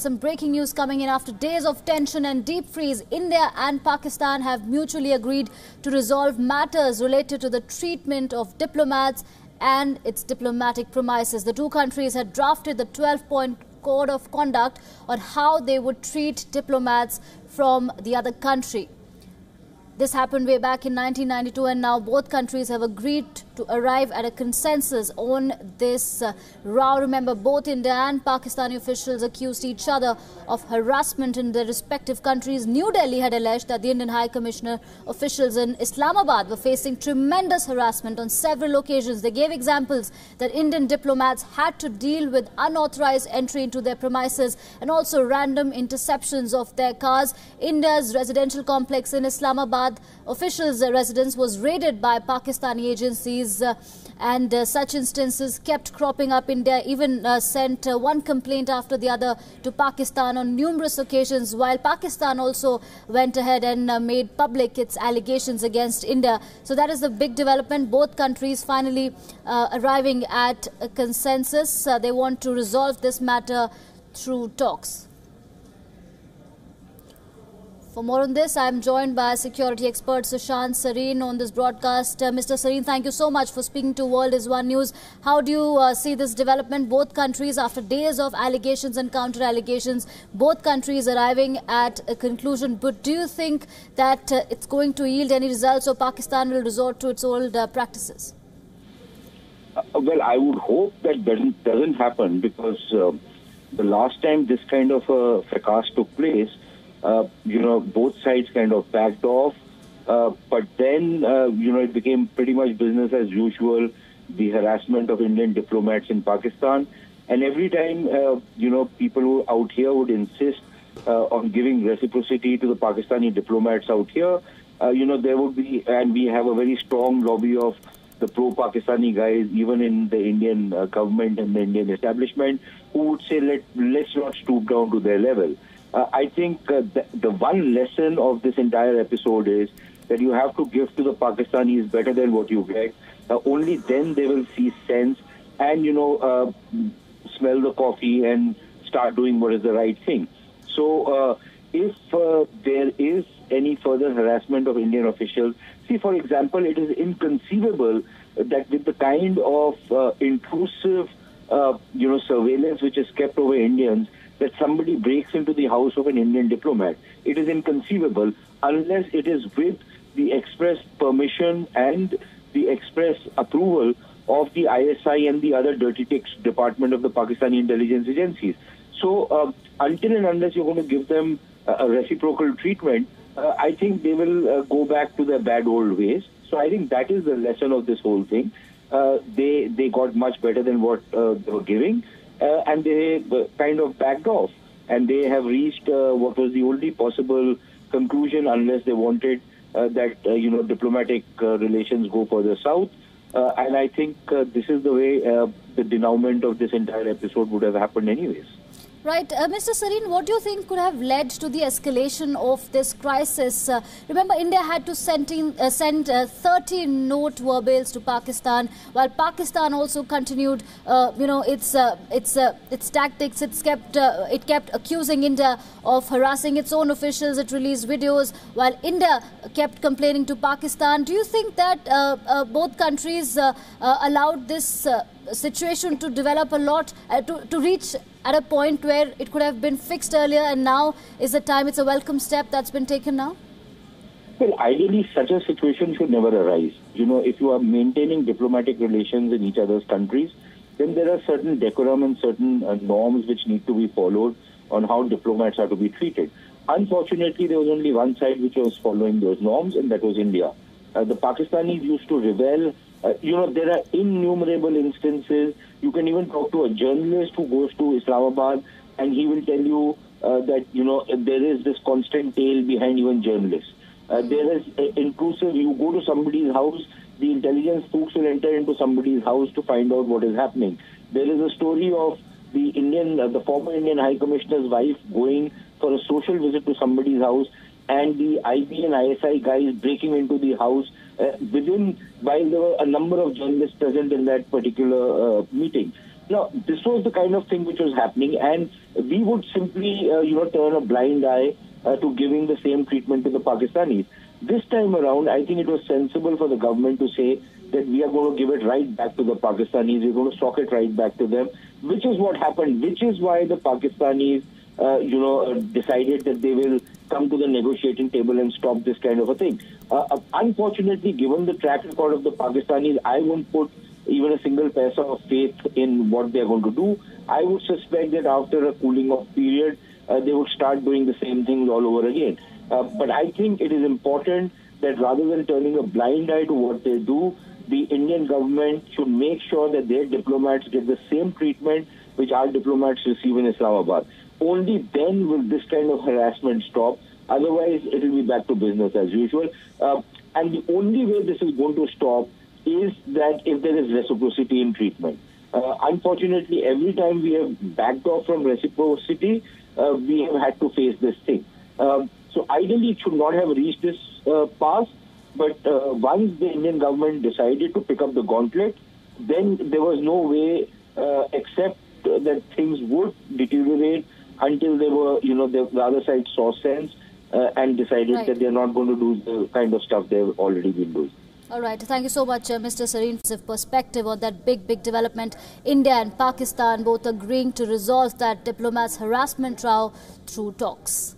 Some breaking news coming in after days of tension and deep freeze. India and Pakistan have mutually agreed to resolve matters related to the treatment of diplomats and its diplomatic premises. The two countries had drafted the 12-point code of conduct on how they would treat diplomats from the other country. This happened way back in 1992, and now both countries have agreed to arrive at a consensus on this row. Remember, both India and Pakistani officials accused each other of harassment in their respective countries. New Delhi had alleged that the Indian High Commissioner officials in Islamabad were facing tremendous harassment on several occasions. They gave examples that Indian diplomats had to deal with unauthorized entry into their premises and also random interceptions of their cars. India's residential complex in Islamabad, officials' residence, was raided by Pakistani agencies, and such instances kept cropping up. India even sent one complaint after the other to Pakistan on numerous occasions, while Pakistan also went ahead and made public its allegations against India. So that is the big development. Both countries finally arriving at a consensus. They want to resolve this matter through talks. For more on this, I am joined by security expert Sushant Sareen on this broadcast. Mr. Sareen, thank you so much for speaking to World is One News. How do you see this development? Both countries, after days of allegations and counter-allegations, both countries arriving at a conclusion. But do you think that it's going to yield any results, or Pakistan will resort to its old practices? Well, I would hope that doesn't happen, because the last time this kind of a fracas took place, both sides kind of backed off, but then, it became pretty much business as usual, the harassment of Indian diplomats in Pakistan. And every time, people who out here would insist on giving reciprocity to the Pakistani diplomats out here, there would be, and we have a very strong lobby of the pro-Pakistani guys, even in the Indian government and the Indian establishment, who would say, let's not stoop down to their level. I think the one lesson of this entire episode is that you have to give to the Pakistanis better than what you get. Only then they will see sense and, smell the coffee and start doing what is the right thing. So if there is any further harassment of Indian officials, see, for example, it is inconceivable that with the kind of intrusive, surveillance which is kept over Indians, that somebody breaks into the house of an Indian diplomat. It is inconceivable unless it is with the express permission and the express approval of the ISI and the other dirty ticks department of the Pakistani intelligence agencies. So until and unless you're going to give them a reciprocal treatment, I think they will go back to their bad old ways. So I think that is the lesson of this whole thing. They got much better than what they were giving. And they kind of backed off, and they have reached what was the only possible conclusion, unless they wanted that diplomatic relations go further south. And I think this is the way the denouement of this entire episode would have happened anyways. Right. Mr. Sareen, what do you think could have led to the escalation of this crisis? Remember, India had to send 30 note verbals to Pakistan, while Pakistan also continued, its tactics. It kept accusing India of harassing its own officials. It released videos, while India kept complaining to Pakistan. Do you think that both countries allowed this situation to develop a lot, to reach at a point where it could have been fixed earlier, and now is the time, it's a welcome step that's been taken now? Well, ideally, such a situation should never arise. If you are maintaining diplomatic relations in each other's countries, then there are certain decorum and certain norms which need to be followed on how diplomats are to be treated. Unfortunately, there was only one side which was following those norms, and that was India. The Pakistanis used to rebel. There are innumerable instances. You can even talk to a journalist who goes to Islamabad, and he will tell you that, there is this constant tail behind even journalists. There is intrusive. You go to somebody's house, the intelligence spooks will enter into somebody's house to find out what is happening. There is a story of the former Indian High Commissioner's wife going for a social visit to somebody's house, and the IB and ISI guys breaking into the house while there were a number of journalists present in that particular meeting. Now, this was the kind of thing which was happening, and we would simply, turn a blind eye to giving the same treatment to the Pakistanis. This time around, I think it was sensible for the government to say that we are going to give it right back to the Pakistanis. We're going to sock it right back to them, which is what happened, which is why the Pakistanis, decided that they will come to the negotiating table and stop this kind of a thing. Unfortunately, given the track record of the Pakistanis, I won't put even a single paisa of faith in what they're going to do. I would suspect that after a cooling off period, they would start doing the same things all over again. But I think it is important that rather than turning a blind eye to what they do, the Indian government should make sure that their diplomats get the same treatment which our diplomats receive in Islamabad. Only then will this kind of harassment stop. Otherwise, it will be back to business as usual. And the only way this is going to stop is that if there is reciprocity in treatment. Unfortunately, every time we have backed off from reciprocity, we have had to face this thing. So ideally, it should not have reached this pass. But once the Indian government decided to pick up the gauntlet, then there was no way except that things would deteriorate until they were, the other side saw sense and decided that they're not going to do the kind of stuff they've already been doing. All right. Thank you so much, Mr. Sareen, for your perspective on that big development. India and Pakistan both agreeing to resolve that diplomats' harassment row through talks.